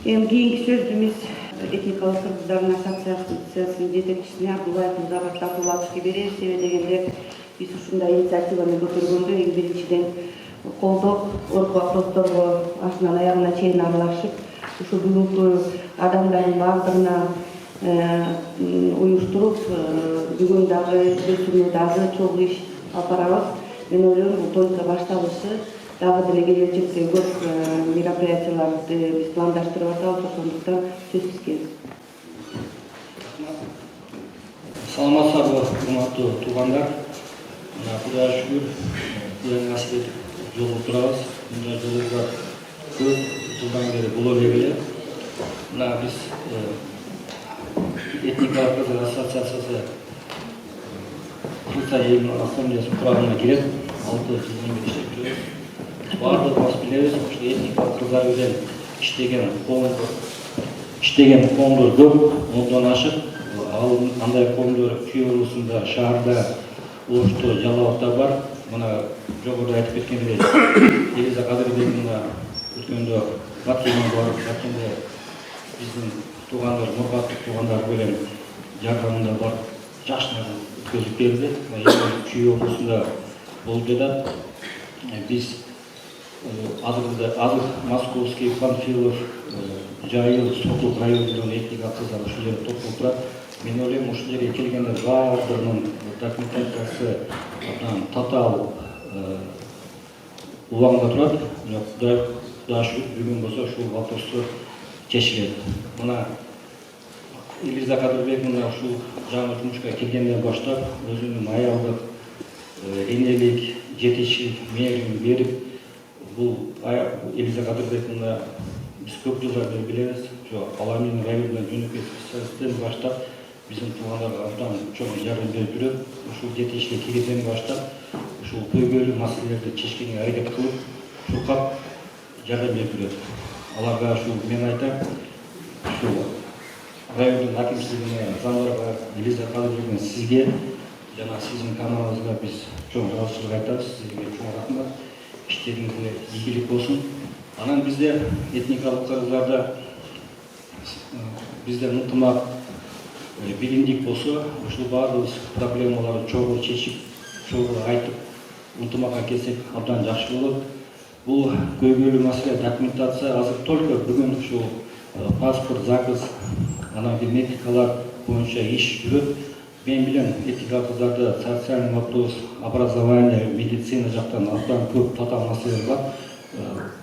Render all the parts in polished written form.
Эми кийинки сөздү биз этникалык кыргыздардын ассоциациясынын жетекчисине Абдуллаев мырзага татуу алышка беребиз. Себеби дегенде биз ушундай инициативаны көтөргөндө эң биринчиден колдоп, орку вопросторго башынан аягына чейин аралашып, ушу бүгүнкү адамдардын баардыгына уюштуруп, бүгүн дагы өсүүнү дагы чогуу иш алып барабыз. Мен ойлойм, бул тойдун башталышы дагы деле келечекте көп мероприятияларды биз пландаштырып атабыз, ошондуктан сөз сизге. Саламатсыздарбы, урматтуу туугандар. Кудайга шүгүр, Кудайдын насип этип жолугуп турабыз. Мындай жолугуп көп жылдан бери боло эле. Мына биз этникалык кыргыз ассоциациясы Кыргызстан элинин ассамблеясынын курамына кирип, 6 жылдан бери иштеп жүрөбүз. Бардыгыбыз билебиз, ушу этникалык кыргыздар менен иштеген коомдор көп, 10дон ашык. Ал андай коомдор Чүй облусунда, шаарда, Ошто, Жалалатта бар. Мына жогоруда айтып кеткендей, Элиза Кадырбековна өткөндө Баткенге барып, Баткенде биздин туугандар, мургаттык туугандар менен жардамында бар жашнаны өткөзүп берди. Чүй облусунда болуп жатат. Биз азыр Московский, Панфилов, Жайыл, Сокулук районунун этникалык кыргыздар ушул жерде топтолуп турат. Мен ойлойм, ушул жерге келгендер баардыгынын документациясы татаал убагында турат. Кудайга шүгүр, бүгүн болсо ушул вопростор чечилет. Мына Элиза Кадырбековна ушул жаңы жумушка келгенден баштап өзүнүн аялдык, энелик, жетишчилик мээрин берип, бул Элиза Кадырбековна биз көп жылдар бери билебиз. Ошо Аламин районунун жөнөкөй специалисттен баштап биздин туугандарга абдан чоң жардам берип жүрөт. Ушул жетишчилик киргенден баштап ушул көйгөйлүү маселелерди чечкенге аракет кылып, чуркап жардам берип жүрөт. Аларга ушул мен айтам, ушул райондун акимчилигине, замдарга, Элиза Кадырбековна сизге жана сиздин каналыңызга биз чоң ыраазычылык айтабыз. Сизге чоң рахмат. Иштериңизге ийгилик болсун. Анан бизде этникалык кыргыздарда бизде ынтымак, биримдик болсо, ушул баардык проблемаларды чогуу чечип, чогуу айтып, ынтымакка келсек абдан жакшы болот. Бул көйгөйлүү маселе документация азыр только бүгүн ушул паспорт, заказ, анан метрикалар боюнча иш жүрөт. Мен билем, этникалык кыргыздарды социальный вопрос, образование, медицина жактан абдан көп татаал маселелер бар.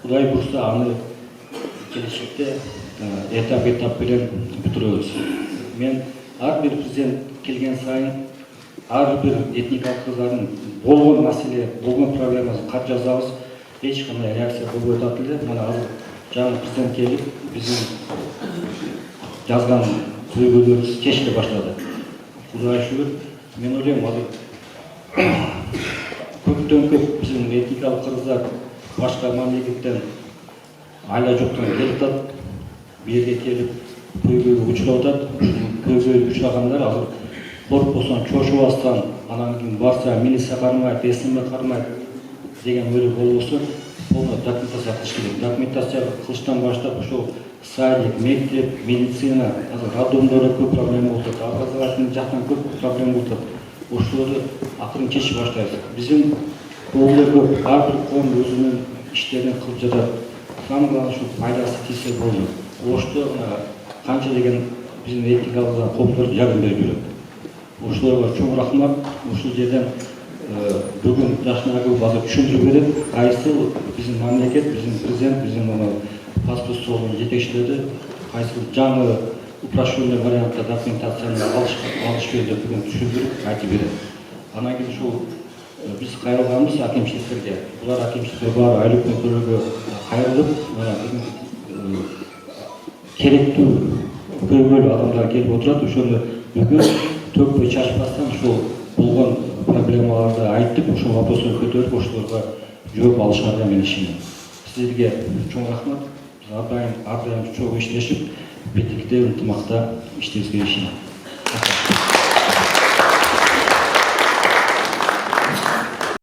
Кудай буйрса аны келечекте этап менен бүтүрөбүз. Мен ар бир президент келген сайын ар бир этникалык кыргыздардын болгон маселе, болгон проблемасын кат жазабыз. Эч кандай реакция болбой атат эле. Мына азыр жаңы президент келип, биздин жазган көйгөйлөрүбүз чечиле баштады. Кудайга шүгүр, мен ойлойм, азыр көптөн көп биздин этникалык кыргыздар башка мамлекеттен айла жоктон келип атат, бу жерге келип көйгөйгө учурап атат. Көйгөйгө учурагандар азыр коркпосон, чочубастан, анан кийин барса милиция кармайт, СМ кармайт деген ойдо болбосо, полный документация кылыш керек. Документация кылыштан баштап ошол садик, мектеп, медицина, азыр роддомдордо көп проблема болуп атат, образовательный жактан көп проблема болуп атат. Ошолорду акырын чечип баштайбыз. Биздин коомдо көп, ар бир коом өзүнүн иштерин кылып жатат. Самый главный ушул пайдасы тийсе болду. Ошто канча деген биздин этникалык коомдор жардам берип жүрөт. Ошолорго чоң рахмат. Ушул жерден бүгүн жашнага азыр түшүндүрүп берет. Кайсы биздин мамлекет, биздин президент, биздин паспорт столунун жетекчилери кайсы жаңы упрощенный вариантта документацияны алыш керек деп бүгүн түшүндүрүп айтып берет. Анан кийин ушул биз кайрылганбыз акимчиликтерге. Булар акимчиликтер баары айлык төлөөгө кайрылып, керектүү көйгөйлүү адамдар келип отурат. Ошону бүгүн төкпөй чачпастан ушул болгон проблемаларды айтып, ушул вопросту көтөрүп, ошолорго жооп алышарга мен ишенем. Сизге чоң рахмат. Ар дайым чогуу иштешип, бирдикте ынтымакта иштешибизге ишенем.